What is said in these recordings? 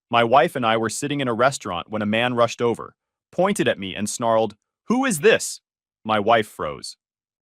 My wife and I were sitting in a restaurant when a man rushed over, pointed at me, and snarled, "Who is this?" My wife froze.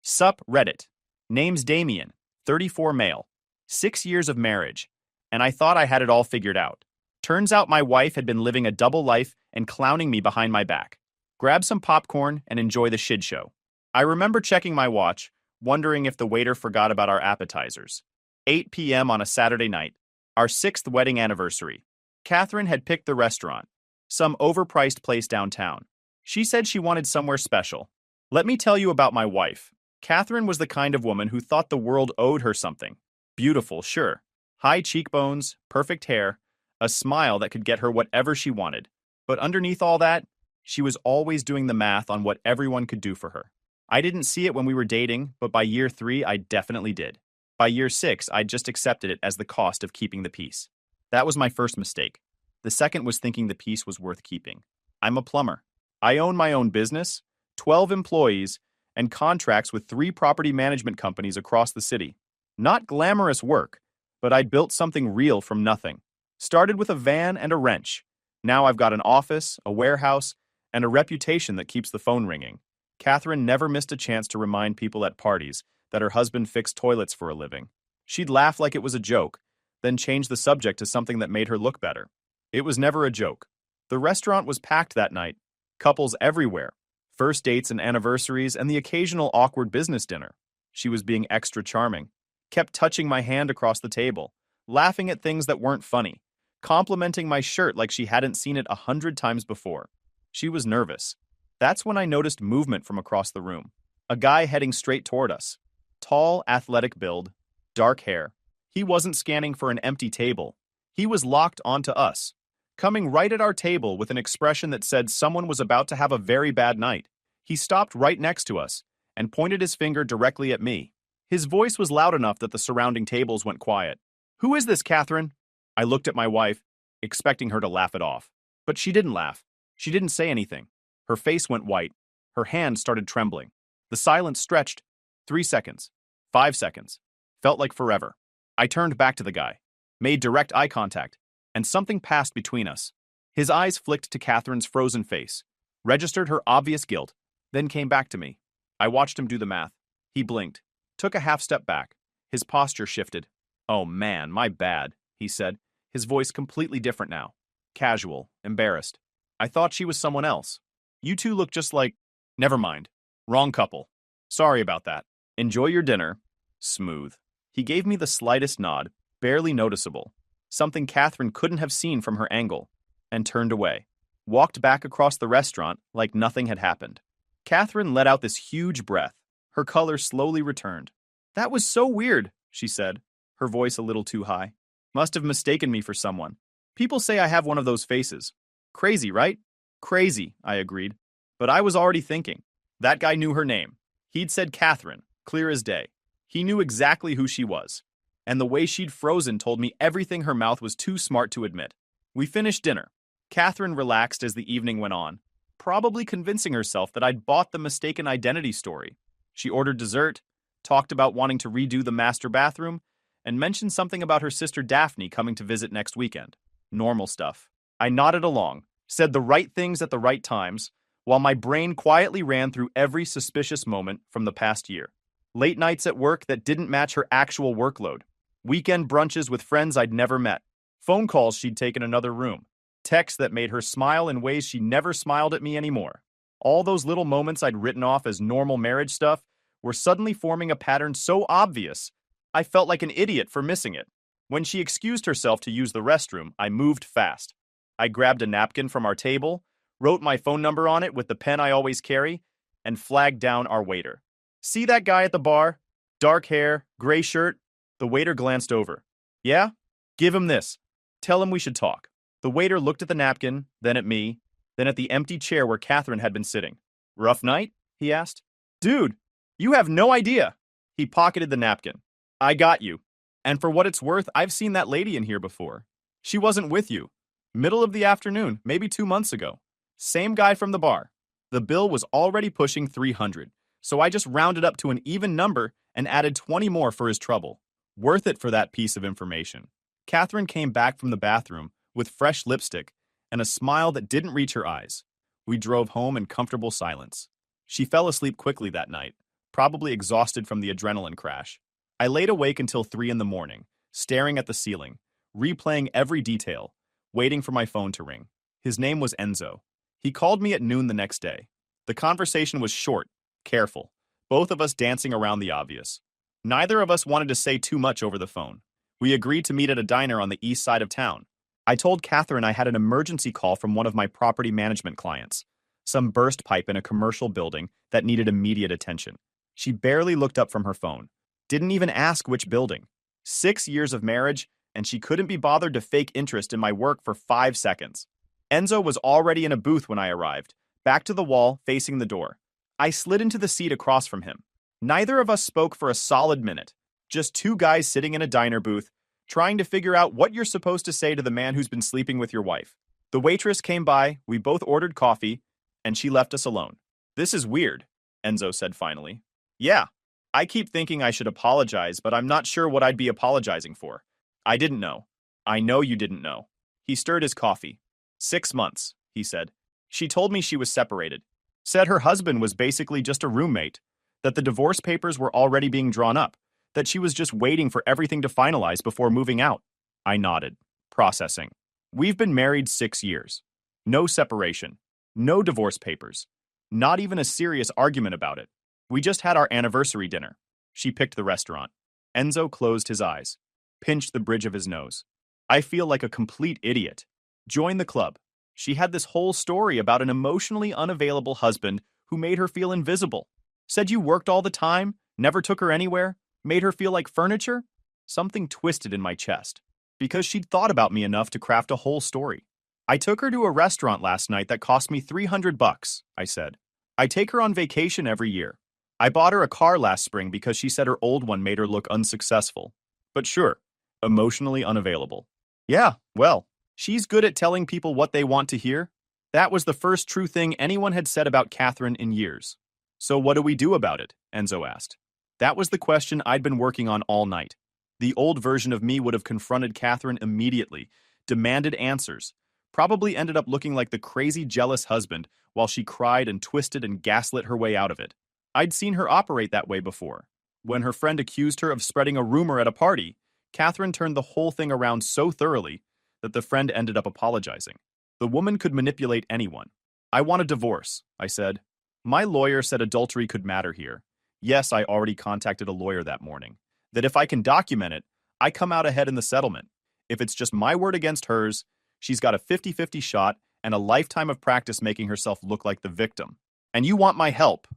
Sup, Reddit. Name's Damien, 34 male, 6 years of marriage, and I thought I had it all figured out. Turns out my wife had been living a double life and clowning me behind my back. Grab some popcorn and enjoy the shit show. I remember checking my watch, wondering if the waiter forgot about our appetizers. 8 p.m. on a Saturday night, our 6th wedding anniversary. Catherine had picked the restaurant, some overpriced place downtown. She said she wanted somewhere special. Let me tell you about my wife. Catherine was the kind of woman who thought the world owed her something. Beautiful, sure. High cheekbones, perfect hair, a smile that could get her whatever she wanted. But underneath all that, she was always doing the math on what everyone could do for her. I didn't see it when we were dating, but by year 3, I definitely did. By year 6, I just accepted it as the cost of keeping the peace. That was my first mistake. The second was thinking the peace was worth keeping. I'm a plumber. I own my own business, 12 employees, and contracts with 3 property management companies across the city. Not glamorous work, but I'd built something real from nothing. Started with a van and a wrench. Now I've got an office, a warehouse, and a reputation that keeps the phone ringing. Catherine never missed a chance to remind people at parties that her husband fixed toilets for a living. She'd laugh like it was a joke, then change the subject to something that made her look better. It was never a joke. The restaurant was packed that night. Couples everywhere. First dates and anniversaries and the occasional awkward business dinner. She was being extra charming. Kept touching my hand across the table, laughing at things that weren't funny, complimenting my shirt like she hadn't seen it 100 times before. She was nervous. That's when I noticed movement from across the room. A guy heading straight toward us. Tall, athletic build, dark hair. He wasn't scanning for an empty table. He was locked onto us, coming right at our table with an expression that said someone was about to have a very bad night. He stopped right next to us and pointed his finger directly at me. His voice was loud enough that the surrounding tables went quiet. "Who is this, Catherine?" I looked at my wife, expecting her to laugh it off. But she didn't laugh. She didn't say anything. Her face went white. Her hand started trembling. The silence stretched. 3 seconds. 5 seconds. Felt like forever. I turned back to the guy, made direct eye contact, and something passed between us. His eyes flicked to Catherine's frozen face, registered her obvious guilt, then came back to me. I watched him do the math. He blinked, took a half step back. His posture shifted. "Oh man, my bad," he said, his voice completely different now. Casual, embarrassed. "I thought she was someone else. You two look just like... Never mind. Wrong couple. Sorry about that. Enjoy your dinner." Smooth. He gave me the slightest nod, barely noticeable, something Catherine couldn't have seen from her angle, and turned away. Walked back across the restaurant like nothing had happened. Catherine let out this huge breath. Her color slowly returned. "That was so weird," she said, her voice a little too high. "Must have mistaken me for someone. People say I have one of those faces. Crazy, right?" "Crazy," I agreed. But I was already thinking. That guy knew her name. He'd said Catherine, clear as day. He knew exactly who she was. And the way she'd frozen told me everything her mouth was too smart to admit. We finished dinner. Catherine relaxed as the evening went on, probably convincing herself that I'd bought the mistaken identity story. She ordered dessert, talked about wanting to redo the master bathroom, and mentioned something about her sister Daphne coming to visit next weekend. Normal stuff. I nodded along, said the right things at the right times, while my brain quietly ran through every suspicious moment from the past year. Late nights at work that didn't match her actual workload. Weekend brunches with friends I'd never met. Phone calls she'd taken another room. Texts that made her smile in ways she never smiled at me anymore. All those little moments I'd written off as normal marriage stuff were suddenly forming a pattern so obvious, I felt like an idiot for missing it. When she excused herself to use the restroom, I moved fast. I grabbed a napkin from our table, wrote my phone number on it with the pen I always carry, and flagged down our waiter. "See that guy at the bar? Dark hair, gray shirt?" The waiter glanced over. "Yeah? Give him this. Tell him we should talk." The waiter looked at the napkin, then at me, then at the empty chair where Catherine had been sitting. "Rough night?" he asked. "Dude, you have no idea." He pocketed the napkin. "I got you. And for what it's worth, I've seen that lady in here before. She wasn't with you. Middle of the afternoon, maybe 2 months ago. Same guy from the bar." The bill was already pushing 300, so I just rounded up to an even number and added 20 more for his trouble. Worth it for that piece of information. Catherine came back from the bathroom with fresh lipstick and a smile that didn't reach her eyes. We drove home in comfortable silence. She fell asleep quickly that night, probably exhausted from the adrenaline crash. I laid awake until 3 in the morning, staring at the ceiling, replaying every detail, waiting for my phone to ring. His name was Enzo. He called me at noon the next day. The conversation was short, careful, both of us dancing around the obvious. Neither of us wanted to say too much over the phone. We agreed to meet at a diner on the east side of town. I told Catherine I had an emergency call from one of my property management clients, some burst pipe in a commercial building that needed immediate attention. She barely looked up from her phone, didn't even ask which building. 6 years of marriage, and she couldn't be bothered to fake interest in my work for 5 seconds. Enzo was already in a booth when I arrived, back to the wall, facing the door. I slid into the seat across from him. Neither of us spoke for a solid minute. Just two guys sitting in a diner booth, trying to figure out what you're supposed to say to the man who's been sleeping with your wife. The waitress came by, we both ordered coffee, and she left us alone. "This is weird," Enzo said finally. "Yeah, I keep thinking I should apologize, but I'm not sure what I'd be apologizing for. I didn't know. I know you didn't know." He stirred his coffee. 6 months, he said. She told me she was separated. Said her husband was basically just a roommate, that the divorce papers were already being drawn up, that she was just waiting for everything to finalize before moving out. I nodded, processing. We've been married 6 years. No separation. No divorce papers. Not even a serious argument about it. We just had our anniversary dinner. She picked the restaurant. Enzo closed his eyes, pinched the bridge of his nose. I feel like a complete idiot. Join the club. She had this whole story about an emotionally unavailable husband who made her feel invisible. Said you worked all the time, never took her anywhere, made her feel like furniture? Something twisted in my chest, because she'd thought about me enough to craft a whole story. I took her to a restaurant last night that cost me $300, I said. I take her on vacation every year. I bought her a car last spring because she said her old one made her look unsuccessful. But sure, emotionally unavailable. Yeah, well, she's good at telling people what they want to hear. That was the first true thing anyone had said about Catherine in years. So what do we do about it? Enzo asked. That was the question I'd been working on all night. The old version of me would have confronted Catherine immediately, demanded answers, probably ended up looking like the crazy jealous husband while she cried and twisted and gaslit her way out of it. I'd seen her operate that way before. When her friend accused her of spreading a rumor at a party, Catherine turned the whole thing around so thoroughly that the friend ended up apologizing. The woman could manipulate anyone. I want a divorce, I said. My lawyer said adultery could matter here. Yes, I already contacted a lawyer that morning. That if I can document it, I come out ahead in the settlement. If it's just my word against hers, she's got a 50-50 shot and a lifetime of practice making herself look like the victim. And you want my help.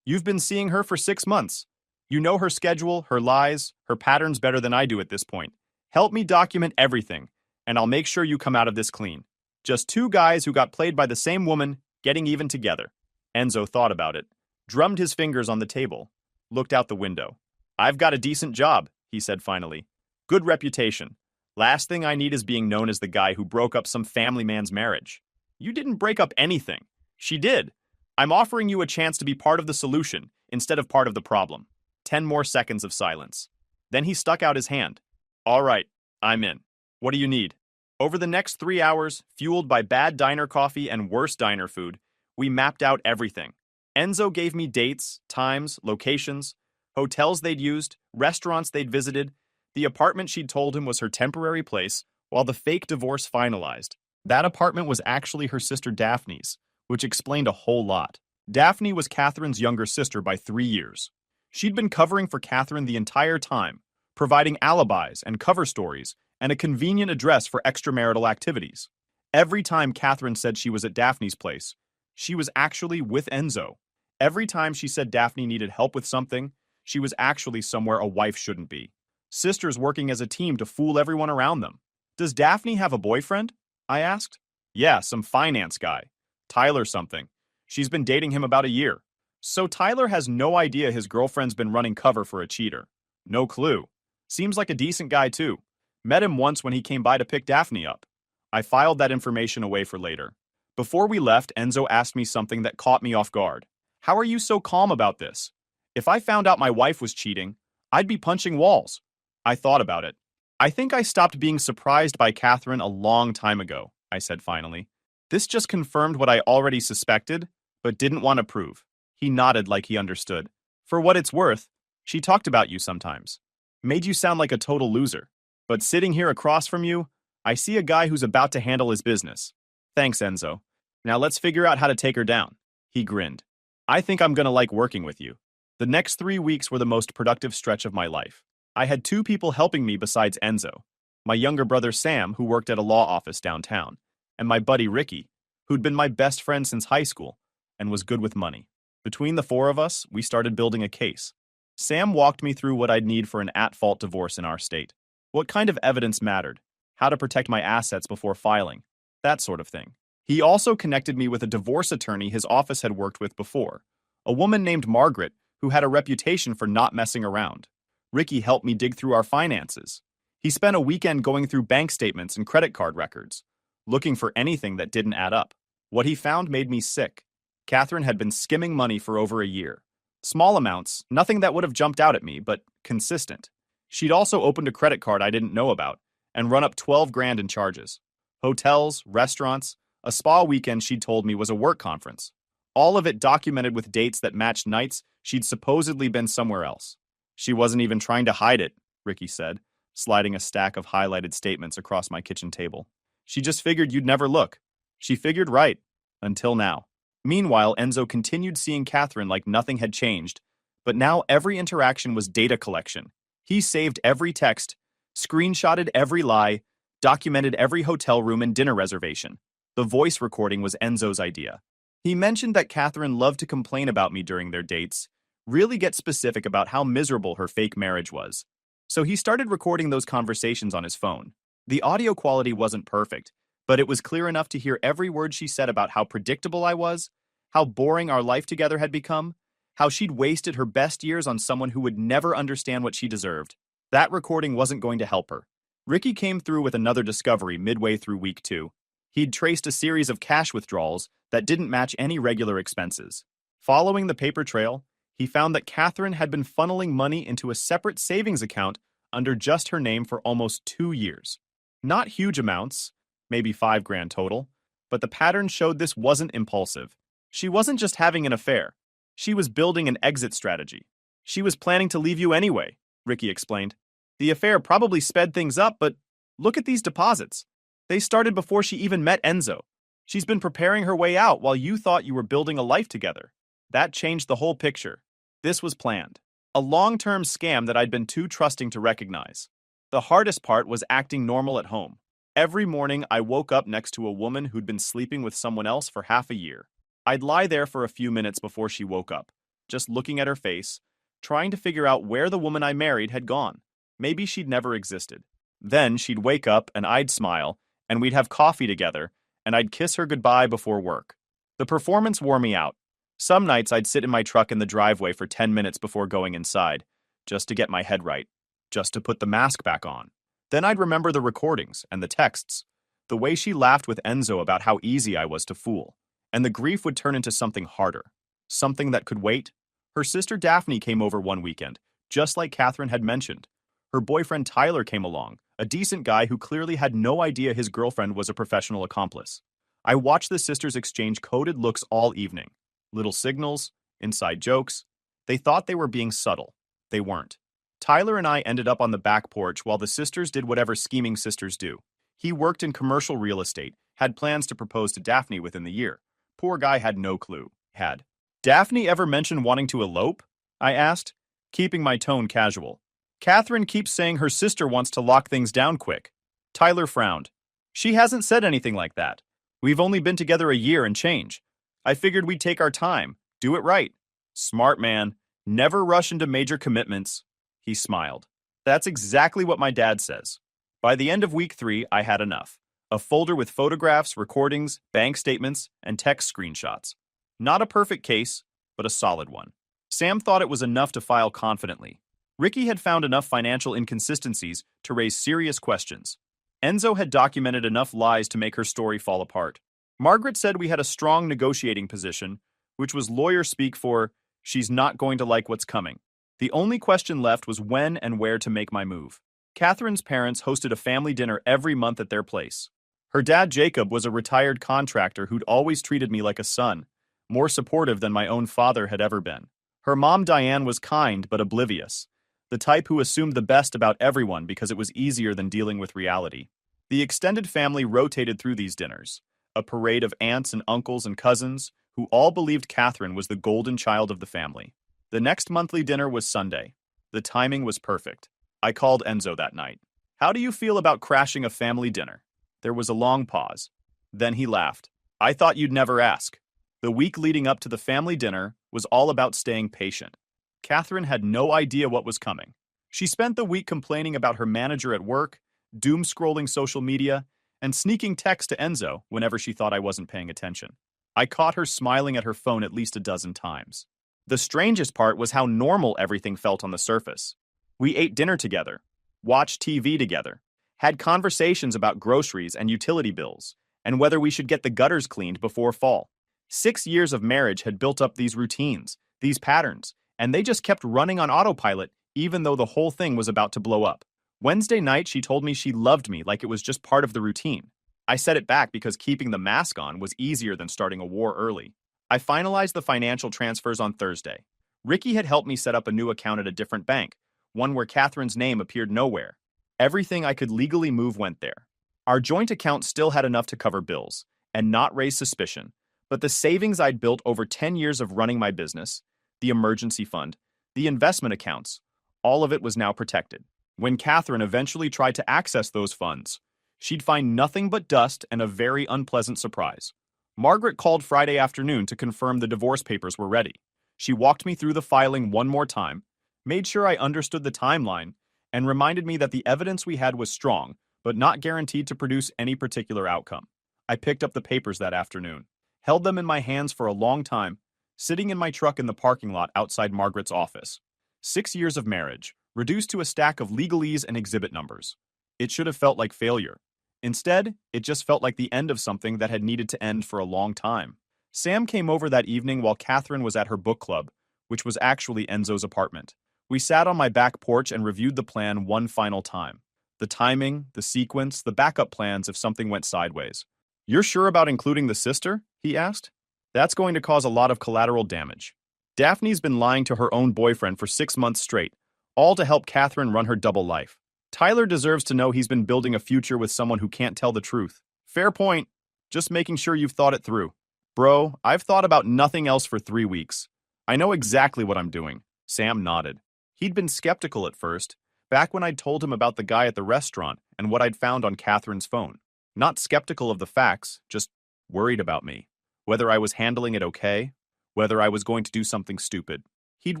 You've been seeing her for 6 months. You know her schedule, her lies, her patterns better than I do at this point. Help me document everything, and I'll make sure you come out of this clean. Just two guys who got played by the same woman, getting even together. Enzo thought about it, drummed his fingers on the table, looked out the window. I've got a decent job, he said finally. Good reputation. Last thing I need is being known as the guy who broke up some family man's marriage. You didn't break up anything. She did. I'm offering you a chance to be part of the solution instead of part of the problem. 10 more seconds of silence. Then he stuck out his hand. All right, I'm in. What do you need? Over the next 3 hours, fueled by bad diner coffee and worse diner food, we mapped out everything. Enzo gave me dates, times, locations, hotels they'd used, restaurants they'd visited. The apartment she'd told him was her temporary place, while the fake divorce finalized. That apartment was actually her sister Daphne's, which explained a whole lot. Daphne was Catherine's younger sister by 3 years. She'd been covering for Catherine the entire time, providing alibis and cover stories and a convenient address for extramarital activities. Every time Catherine said she was at Daphne's place, she was actually with Enzo. Every time she said Daphne needed help with something, she was actually somewhere a wife shouldn't be. Sisters working as a team to fool everyone around them. Does Daphne have a boyfriend? I asked. Yeah, some finance guy. Tyler something. She's been dating him about a year. So Tyler has no idea his girlfriend's been running cover for a cheater. No clue. Seems like a decent guy too. Met him once when he came by to pick Daphne up. I filed that information away for later. Before we left, Enzo asked me something that caught me off guard. How are you so calm about this? If I found out my wife was cheating, I'd be punching walls. I thought about it. I think I stopped being surprised by Catherine a long time ago, I said finally. This just confirmed what I already suspected, but didn't want to prove. He nodded like he understood. For what it's worth, she talked about you sometimes. Made you sound like a total loser. But sitting here across from you, I see a guy who's about to handle his business. Thanks, Enzo. Now let's figure out how to take her down. He grinned. I think I'm gonna like working with you. The next 3 weeks were the most productive stretch of my life. I had 2 people helping me besides Enzo. My younger brother Sam, who worked at a law office downtown, and my buddy Ricky, who'd been my best friend since high school and was good with money. Between the 4 of us, we started building a case. Sam walked me through what I'd need for an at-fault divorce in our state, what kind of evidence mattered, how to protect my assets before filing, that sort of thing. He also connected me with a divorce attorney his office had worked with before, a woman named Margaret who had a reputation for not messing around. Ricky helped me dig through our finances. He spent a weekend going through bank statements and credit card records, looking for anything that didn't add up. What he found made me sick. Catherine had been skimming money for over a year. Small amounts, nothing that would have jumped out at me, but consistent. She'd also opened a credit card I didn't know about and run up 12 grand in charges. Hotels, restaurants, a spa weekend she'd told me was a work conference. All of it documented with dates that matched nights she'd supposedly been somewhere else. She wasn't even trying to hide it, Ricky said, sliding a stack of highlighted statements across my kitchen table. She just figured you'd never look. She figured right. Until now. Meanwhile, Enzo continued seeing Catherine like nothing had changed, but now every interaction was data collection. He saved every text, screenshotted every lie, documented every hotel room and dinner reservation. The voice recording was Enzo's idea. He mentioned that Catherine loved to complain about me during their dates, really get specific about how miserable her fake marriage was. So he started recording those conversations on his phone. The audio quality wasn't perfect, but it was clear enough to hear every word she said about how predictable I was, how boring our life together had become, how she'd wasted her best years on someone who would never understand what she deserved. That recording wasn't going to help her. Ricky came through with another discovery midway through week 2. He'd traced a series of cash withdrawals that didn't match any regular expenses. Following the paper trail, he found that Catherine had been funneling money into a separate savings account under just her name for almost 2 years. Not huge amounts, maybe 5 grand total, but the pattern showed this wasn't impulsive. She wasn't just having an affair. She was building an exit strategy. She was planning to leave you anyway, Ricky explained. The affair probably sped things up, but look at these deposits. They started before she even met Enzo. She's been preparing her way out while you thought you were building a life together. That changed the whole picture. This was planned. A long-term scam that I'd been too trusting to recognize. The hardest part was acting normal at home. Every morning, I woke up next to a woman who'd been sleeping with someone else for half a year. I'd lie there for a few minutes before she woke up, just looking at her face, trying to figure out where the woman I married had gone. Maybe she'd never existed. Then she'd wake up and I'd smile, and we'd have coffee together, and I'd kiss her goodbye before work. The performance wore me out. Some nights I'd sit in my truck in the driveway for 10 minutes before going inside, just to get my head right, just to put the mask back on. Then I'd remember the recordings and the texts, the way she laughed with Enzo about how easy I was to fool, and the grief would turn into something harder, something that could wait. Her sister Daphne came over one weekend, just like Catherine had mentioned. Her boyfriend Tyler came along, a decent guy who clearly had no idea his girlfriend was a professional accomplice. I watched the sisters exchange coded looks all evening. Little signals, inside jokes. They thought they were being subtle. They weren't. Tyler and I ended up on the back porch while the sisters did whatever scheming sisters do. He worked in commercial real estate, had plans to propose to Daphne within the year. Poor guy had no clue. Had Daphne ever mentioned wanting to elope? I asked, keeping my tone casual. Catherine keeps saying her sister wants to lock things down quick. Tyler frowned. She hasn't said anything like that. We've only been together a year and change. I figured we'd take our time, do it right. Smart man, never rush into major commitments. He smiled. That's exactly what my dad says. By the end of week 3, I had enough. A folder with photographs, recordings, bank statements, and text screenshots. Not a perfect case, but a solid one. Sam thought it was enough to file confidently. Ricky had found enough financial inconsistencies to raise serious questions. Enzo had documented enough lies to make her story fall apart. Margaret said we had a strong negotiating position, which was lawyer speak for, she's not going to like what's coming. The only question left was when and where to make my move. Catherine's parents hosted a family dinner every month at their place. Her dad, Jacob, was a retired contractor who'd always treated me like a son, more supportive than my own father had ever been. Her mom, Diane, was kind but oblivious, the type who assumed the best about everyone because it was easier than dealing with reality. The extended family rotated through these dinners, a parade of aunts and uncles and cousins who all believed Catherine was the golden child of the family. The next monthly dinner was Sunday. The timing was perfect. I called Enzo that night. "How do you feel about crashing a family dinner?" There was a long pause. Then he laughed. "I thought you'd never ask." The week leading up to the family dinner was all about staying patient. Catherine had no idea what was coming. She spent the week complaining about her manager at work, doom-scrolling social media, and sneaking texts to Enzo whenever she thought I wasn't paying attention. I caught her smiling at her phone at least a dozen times. The strangest part was how normal everything felt on the surface. We ate dinner together, watched TV together, had conversations about groceries and utility bills, and whether we should get the gutters cleaned before fall. 6 years of marriage had built up these routines, these patterns, and they just kept running on autopilot even though the whole thing was about to blow up. Wednesday night, she told me she loved me like it was just part of the routine. I set it back because keeping the mask on was easier than starting a war early. I finalized the financial transfers on Thursday. Ricky had helped me set up a new account at a different bank, one where Catherine's name appeared nowhere. Everything I could legally move went there. Our joint account still had enough to cover bills and not raise suspicion, but the savings I'd built over 10 years of running my business, the emergency fund, the investment accounts, all of it was now protected. When Catherine eventually tried to access those funds, she'd find nothing but dust and a very unpleasant surprise. Margaret called Friday afternoon to confirm the divorce papers were ready. She walked me through the filing one more time, made sure I understood the timeline, and reminded me that the evidence we had was strong, but not guaranteed to produce any particular outcome. I picked up the papers that afternoon, held them in my hands for a long time, sitting in my truck in the parking lot outside Margaret's office. 6 years of marriage, reduced to a stack of legalese and exhibit numbers. It should have felt like failure. Instead, it just felt like the end of something that had needed to end for a long time. Sam came over that evening while Catherine was at her book club, which was actually Enzo's apartment. We sat on my back porch and reviewed the plan one final time. The timing, the sequence, the backup plans if something went sideways. "You're sure about including the sister?" he asked. "That's going to cause a lot of collateral damage. Daphne's been lying to her own boyfriend for 6 months straight, all to help Catherine run her double life. Tyler deserves to know he's been building a future with someone who can't tell the truth." "Fair point. Just making sure you've thought it through." "Bro, I've thought about nothing else for 3 weeks. I know exactly what I'm doing." Sam nodded. He'd been skeptical at first, back when I'd told him about the guy at the restaurant and what I'd found on Catherine's phone. Not skeptical of the facts, just worried about me. Whether I was handling it okay, whether I was going to do something stupid. He'd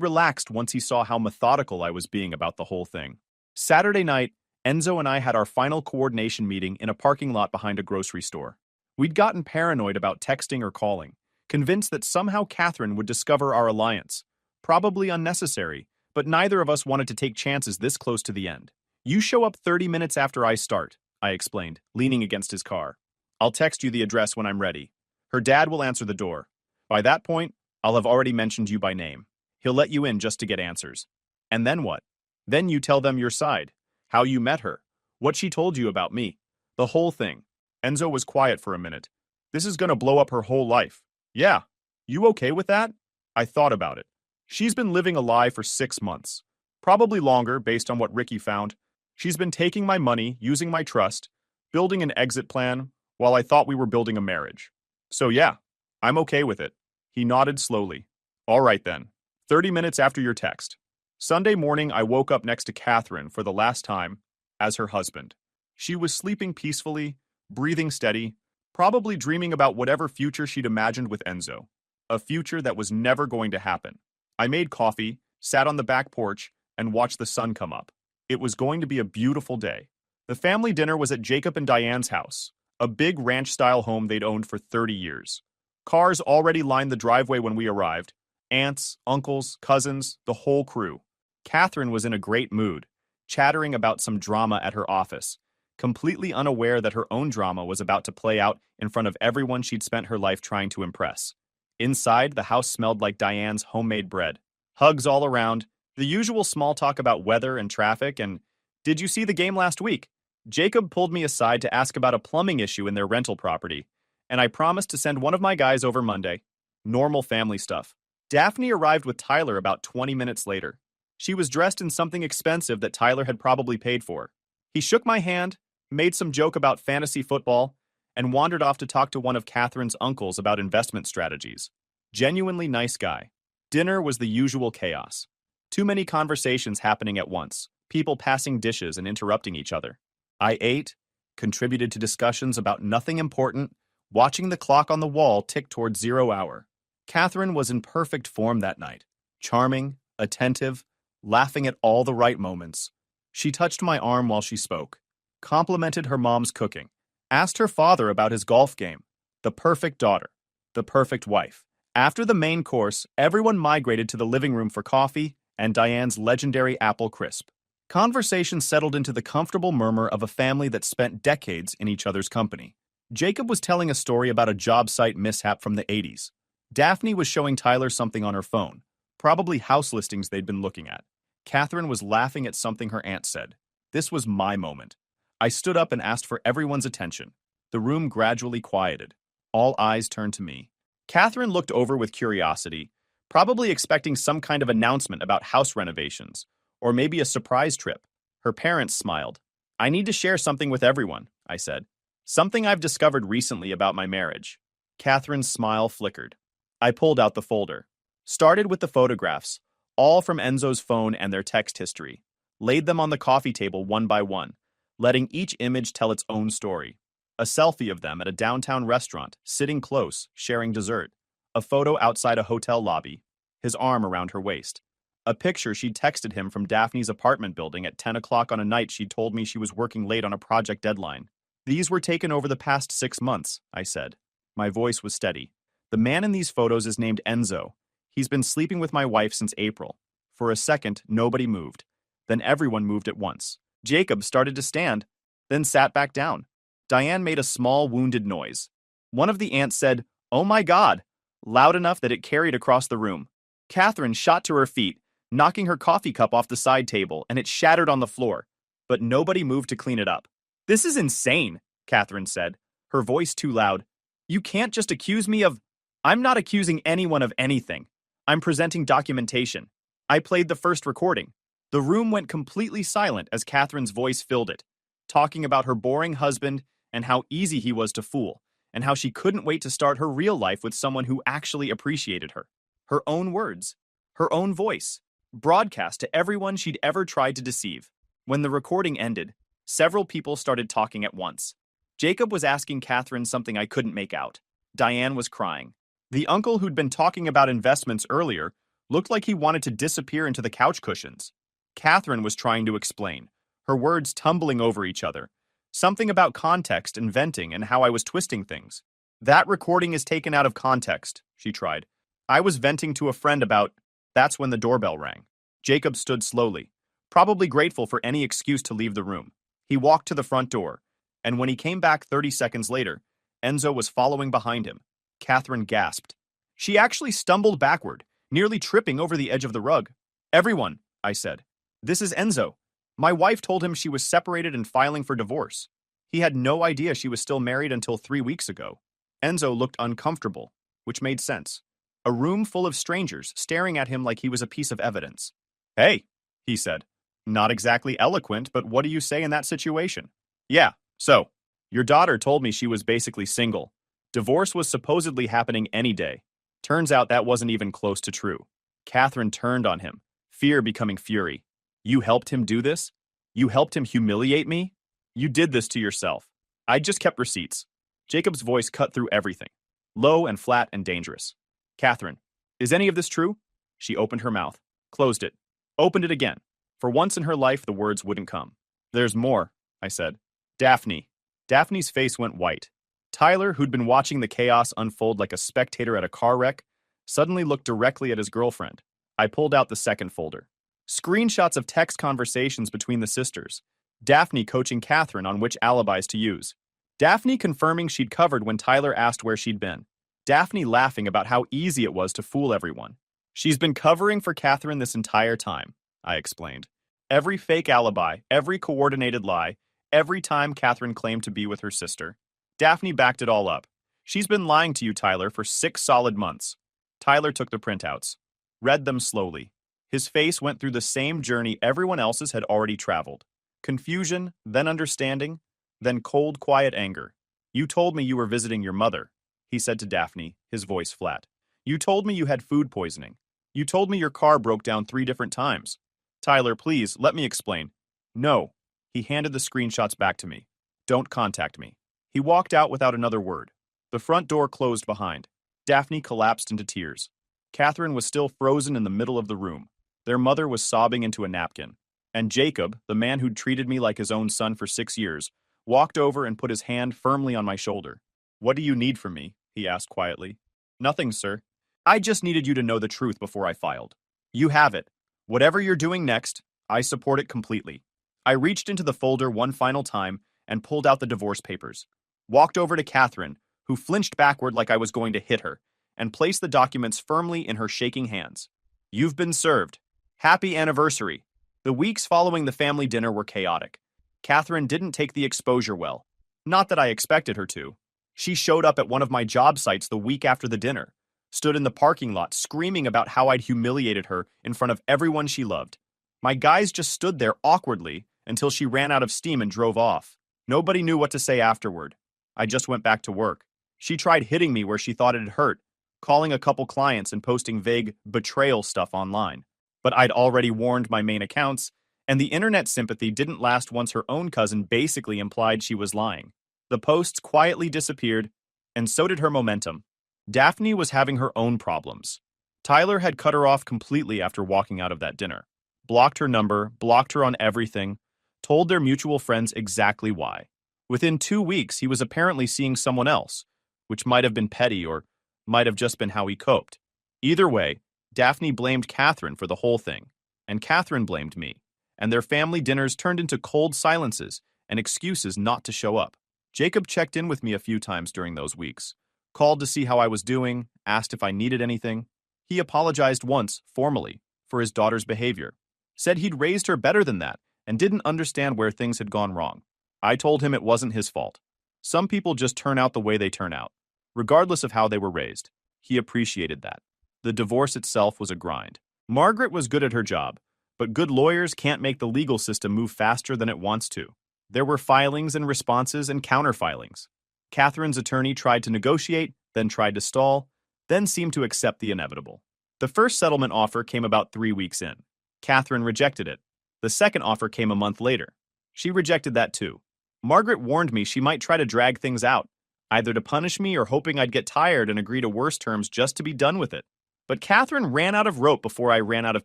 relaxed once he saw how methodical I was being about the whole thing. Saturday night, Enzo and I had our final coordination meeting in a parking lot behind a grocery store. We'd gotten paranoid about texting or calling, convinced that somehow Catherine would discover our alliance. Probably unnecessary, but neither of us wanted to take chances this close to the end. "You show up 30 minutes after I start," I explained, leaning against his car. "I'll text you the address when I'm ready. Her dad will answer the door. By that point, I'll have already mentioned you by name. He'll let you in just to get answers." "And then what?" "Then you tell them your side, how you met her, what she told you about me, the whole thing." Enzo was quiet for a minute. "This is gonna blow up her whole life." "Yeah. You okay with that?" I thought about it. She's been living a lie for 6 months. Probably longer based on what Ricky found. She's been taking my money, using my trust, building an exit plan, while I thought we were building a marriage. So yeah, I'm okay with it. He nodded slowly. "All right then. 30 minutes after your text." Sunday morning, I woke up next to Catherine for the last time, as her husband. She was sleeping peacefully, breathing steady, probably dreaming about whatever future she'd imagined with Enzo. A future that was never going to happen. I made coffee, sat on the back porch, and watched the sun come up. It was going to be a beautiful day. The family dinner was at Jacob and Diane's house, a big ranch-style home they'd owned for 30 years. Cars already lined the driveway when we arrived. Aunts, uncles, cousins, the whole crew. Catherine was in a great mood, chattering about some drama at her office, completely unaware that her own drama was about to play out in front of everyone she'd spent her life trying to impress. Inside, the house smelled like Diane's homemade bread. Hugs all around, the usual small talk about weather and traffic, and Did you see the game last week? Jacob pulled me aside to ask about a plumbing issue in their rental property, and I promised to send one of my guys over Monday. Normal family stuff. Daphne arrived with Tyler about 20 minutes later. She was dressed in something expensive that Tyler had probably paid for. He shook my hand, made some joke about fantasy football, and wandered off to talk to one of Catherine's uncles about investment strategies. Genuinely nice guy. Dinner was the usual chaos. Too many conversations happening at once, people passing dishes and interrupting each other. I ate, contributed to discussions about nothing important, watching the clock on the wall tick toward 0 hour. Catherine was in perfect form that night. Charming, attentive, laughing at all the right moments. She touched my arm while she spoke, complimented her mom's cooking, asked her father about his golf game. The perfect daughter, the perfect wife. After the main course, everyone migrated to the living room for coffee and Diane's legendary apple crisp. Conversation settled into the comfortable murmur of a family that spent decades in each other's company. Jacob was telling a story about a job site mishap from the 80s. Daphne was showing Tyler something on her phone, probably house listings they'd been looking at. Catherine was laughing at something her aunt said. This was my moment. I stood up and asked for everyone's attention. The room gradually quieted. All eyes turned to me. Catherine looked over with curiosity, probably expecting some kind of announcement about house renovations, or maybe a surprise trip. Her parents smiled. I need to share something with everyone, I said. Something I've discovered recently about my marriage. Catherine's smile flickered. I pulled out the folder. Started with the photographs, all from Enzo's phone and their text history. Laid them on the coffee table one by one, letting each image tell its own story. A selfie of them at a downtown restaurant, sitting close, sharing dessert. A photo outside a hotel lobby, his arm around her waist. A picture she'd texted him from Daphne's apartment building at 10 o'clock on a night she'd told me she was working late on a project deadline. These were taken over the past 6 months, I said. My voice was steady. The man in these photos is named Enzo. He's been sleeping with my wife since April. For a second, nobody moved. Then everyone moved at once. Jacob started to stand, then sat back down. Diane made a small, wounded noise. One of the aunts said, "Oh my God," loud enough that it carried across the room. Catherine shot to her feet, knocking her coffee cup off the side table, and it shattered on the floor. But nobody moved to clean it up. "This is insane," Catherine said, her voice too loud. "You can't just accuse me of—" "I'm not accusing anyone of anything. I'm presenting documentation. I played the first recording." The room went completely silent as Catherine's voice filled it, talking about her boring husband and how easy he was to fool, and how she couldn't wait to start her real life with someone who actually appreciated her. Her own words, her own voice, broadcast to everyone she'd ever tried to deceive. When the recording ended, several people started talking at once. Jacob was asking Catherine something I couldn't make out. Diane was crying. The uncle who'd been talking about investments earlier looked like he wanted to disappear into the couch cushions. Catherine was trying to explain, her words tumbling over each other. Something about context and venting and how I was twisting things. "That recording is taken out of context," she tried. "I was venting to a friend about—" That's when the doorbell rang. Jacob stood slowly, probably grateful for any excuse to leave the room. He walked to the front door, and when he came back 30 seconds later, Enzo was following behind him. Catherine gasped. She actually stumbled backward, nearly tripping over the edge of the rug. "Everyone," I said. "This is Enzo. My wife told him she was separated and filing for divorce. He had no idea she was still married until 3 weeks ago." Enzo looked uncomfortable, which made sense. A room full of strangers staring at him like he was a piece of evidence. "Hey," he said. "Not exactly eloquent, but what do you say in that situation?" "Yeah, so, your daughter told me she was basically single. Divorce was supposedly happening any day. Turns out that wasn't even close to true." Catherine turned on him, fear becoming fury. "You helped him do this? You helped him humiliate me? You did this to yourself. I just kept receipts." Jacob's voice cut through everything, low and flat and dangerous. "Catherine, is any of this true?" She opened her mouth, closed it, opened it again. For once in her life, the words wouldn't come. "There's more," I said. "Daphne." Daphne's face went white. Tyler, who'd been watching the chaos unfold like a spectator at a car wreck, suddenly looked directly at his girlfriend. I pulled out the second folder. Screenshots of text conversations between the sisters. Daphne coaching Catherine on which alibis to use. Daphne confirming she'd covered when Tyler asked where she'd been. Daphne laughing about how easy it was to fool everyone. "She's been covering for Catherine this entire time," I explained. Every fake alibi, every coordinated lie, every time Catherine claimed to be with her sister. Daphne backed it all up. She's been lying to you, Tyler, for 6 solid months. Tyler took the printouts, read them slowly. His face went through the same journey everyone else's had already traveled. Confusion, then understanding, then cold, quiet anger. You told me you were visiting your mother, he said to Daphne, his voice flat. You told me you had food poisoning. You told me your car broke down 3 different times. Tyler, please, let me explain. No. He handed the screenshots back to me. Don't contact me. He walked out without another word. The front door closed behind. Daphne collapsed into tears. Catherine was still frozen in the middle of the room. Their mother was sobbing into a napkin. And Jacob, the man who'd treated me like his own son for 6 years, walked over and put his hand firmly on my shoulder. What do you need from me? He asked quietly. Nothing, sir. I just needed you to know the truth before I filed. You have it. Whatever you're doing next, I support it completely. I reached into the folder one final time and pulled out the divorce papers. Walked over to Catherine, who flinched backward like I was going to hit her, and placed the documents firmly in her shaking hands. You've been served. Happy anniversary. The weeks following the family dinner were chaotic. Catherine didn't take the exposure well. Not that I expected her to. She showed up at one of my job sites the week after the dinner, stood in the parking lot screaming about how I'd humiliated her in front of everyone she loved. My guys just stood there awkwardly until she ran out of steam and drove off. Nobody knew what to say afterward. I just went back to work. She tried hitting me where she thought it had hurt, calling a couple clients and posting vague betrayal stuff online. But I'd already warned my main accounts, and the internet sympathy didn't last once her own cousin basically implied she was lying. The posts quietly disappeared, and so did her momentum. Daphne was having her own problems. Tyler had cut her off completely after walking out of that dinner. Blocked her number, blocked her on everything, told their mutual friends exactly why. Within 2 weeks, he was apparently seeing someone else, which might have been petty or might have just been how he coped. Either way, Daphne blamed Catherine for the whole thing, and Catherine blamed me, and their family dinners turned into cold silences and excuses not to show up. Jacob checked in with me a few times during those weeks, called to see how I was doing, asked if I needed anything. He apologized once, formally, for his daughter's behavior, said he'd raised her better than that and didn't understand where things had gone wrong. I told him it wasn't his fault. Some people just turn out the way they turn out, regardless of how they were raised. He appreciated that. The divorce itself was a grind. Margaret was good at her job, but good lawyers can't make the legal system move faster than it wants to. There were filings and responses and counterfilings. Catherine's attorney tried to negotiate, then tried to stall, then seemed to accept the inevitable. The first settlement offer came about 3 weeks in. Catherine rejected it. The second offer came a month later. She rejected that too. Margaret warned me she might try to drag things out, either to punish me or hoping I'd get tired and agree to worse terms just to be done with it. But Catherine ran out of rope before I ran out of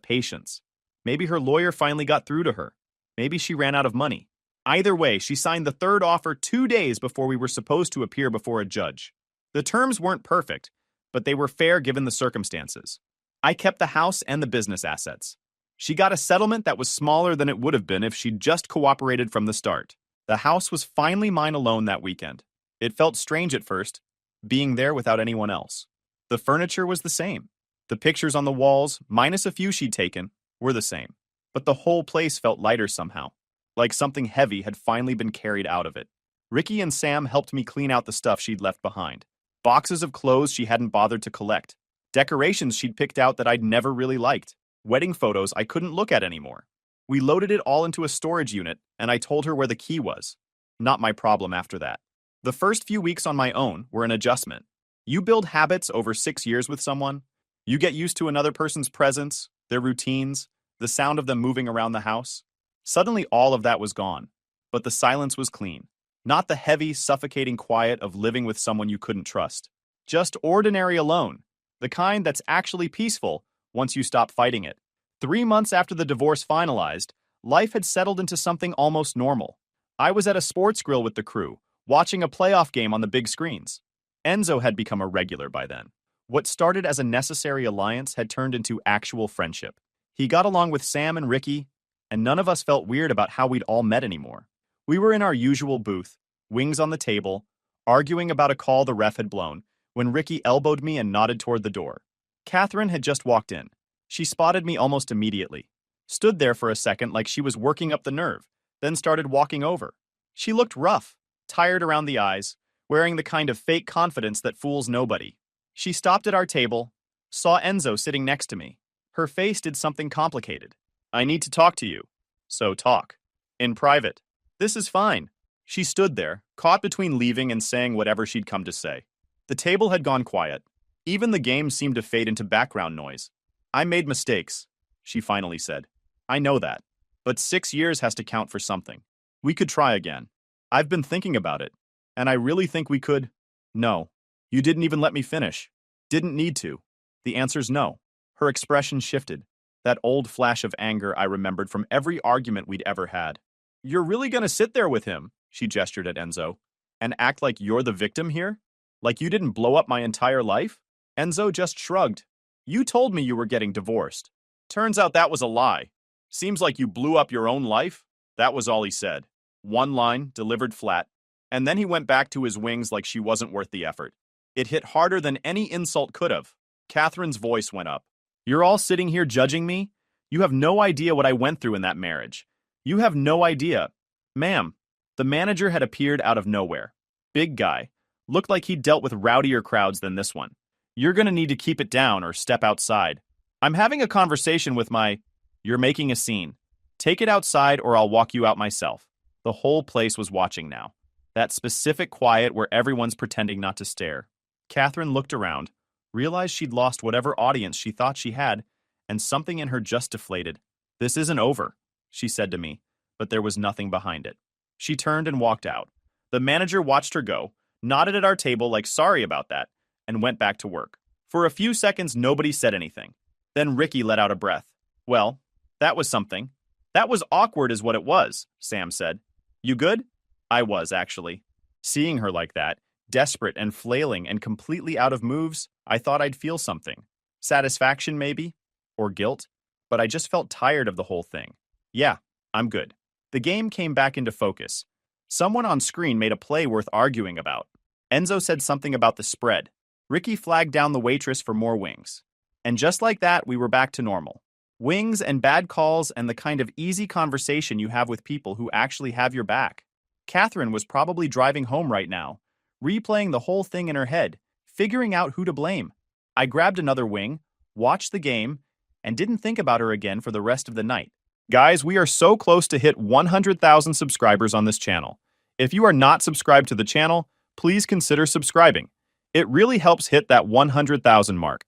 patience. Maybe her lawyer finally got through to her. Maybe she ran out of money. Either way, she signed the third offer 2 days before we were supposed to appear before a judge. The terms weren't perfect, but they were fair given the circumstances. I kept the house and the business assets. She got a settlement that was smaller than it would have been if she'd just cooperated from the start. The house was finally mine alone that weekend. It felt strange at first, being there without anyone else. The furniture was the same. The pictures on the walls, minus a few she'd taken, were the same. But the whole place felt lighter somehow, like something heavy had finally been carried out of it. Ricky and Sam helped me clean out the stuff she'd left behind. Boxes of clothes she hadn't bothered to collect. Decorations she'd picked out that I'd never really liked. Wedding photos I couldn't look at anymore. We loaded it all into a storage unit, and I told her where the key was. Not my problem after that. The first few weeks on my own were an adjustment. You build habits over 6 years with someone. You get used to another person's presence, their routines, the sound of them moving around the house. Suddenly all of that was gone, but the silence was clean. Not the heavy, suffocating quiet of living with someone you couldn't trust. Just ordinary alone, the kind that's actually peaceful once you stop fighting it. 3 months after the divorce finalized, life had settled into something almost normal. I was at a sports grill with the crew, watching a playoff game on the big screens. Enzo had become a regular by then. What started as a necessary alliance had turned into actual friendship. He got along with Sam and Ricky, and none of us felt weird about how we'd all met anymore. We were in our usual booth, wings on the table, arguing about a call the ref had blown, when Ricky elbowed me and nodded toward the door. Catherine had just walked in. She spotted me almost immediately. stood there for a second like she was working up the nerve, then started walking over. She looked rough, tired around the eyes, wearing the kind of fake confidence that fools nobody. She stopped at our table, saw Enzo sitting next to me. Her face did something complicated. I need to talk to you. So talk. In private. This is fine. She stood there, caught between leaving and saying whatever she'd come to say. The table had gone quiet. Even the game seemed to fade into background noise. I made mistakes, she finally said. I know that. But 6 years has to count for something. We could try again. I've been thinking about it. And I really think we could. No. You didn't even let me finish. Didn't need to. The answer's no. Her expression shifted. That old flash of anger I remembered from every argument we'd ever had. You're really gonna sit there with him, she gestured at Enzo, and act like you're the victim here? Like you didn't blow up my entire life? Enzo just shrugged. You told me you were getting divorced. Turns out that was a lie. Seems like you blew up your own life? That was all he said. One line, delivered flat, and then he went back to his wings like she wasn't worth the effort. It hit harder than any insult could have. Catherine's voice went up. You're all sitting here judging me? You have no idea what I went through in that marriage. You have no idea. Ma'am, the manager had appeared out of nowhere. Big guy. Looked like he'd dealt with rowdier crowds than this one. You're gonna need to keep it down or step outside. I'm having a conversation with my... You're making a scene. Take it outside or I'll walk you out myself. The whole place was watching now. That specific quiet where everyone's pretending not to stare. Catherine looked around, realized she'd lost whatever audience she thought she had, and something in her just deflated. This isn't over, she said to me, but there was nothing behind it. She turned and walked out. The manager watched her go, nodded at our table like sorry about that, and went back to work. For a few seconds, nobody said anything. Then Ricky let out a breath. Well, that was something. That was awkward is what it was, Sam said. You good? I was, actually. Seeing her like that, desperate and flailing and completely out of moves, I thought I'd feel something. Satisfaction, maybe? Or guilt? But I just felt tired of the whole thing. Yeah, I'm good. The game came back into focus. Someone on screen made a play worth arguing about. Enzo said something about the spread. Ricky flagged down the waitress for more wings. And just like that, we were back to normal. Wings and bad calls and the kind of easy conversation you have with people who actually have your back. Catherine was probably driving home right now, replaying the whole thing in her head, figuring out who to blame. I grabbed another wing, watched the game, and didn't think about her again for the rest of the night. Guys, we are so close to hit 100,000 subscribers on this channel. If you are not subscribed to the channel, please consider subscribing. It really helps hit that 100,000 mark.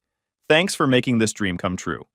Thanks for making this dream come true.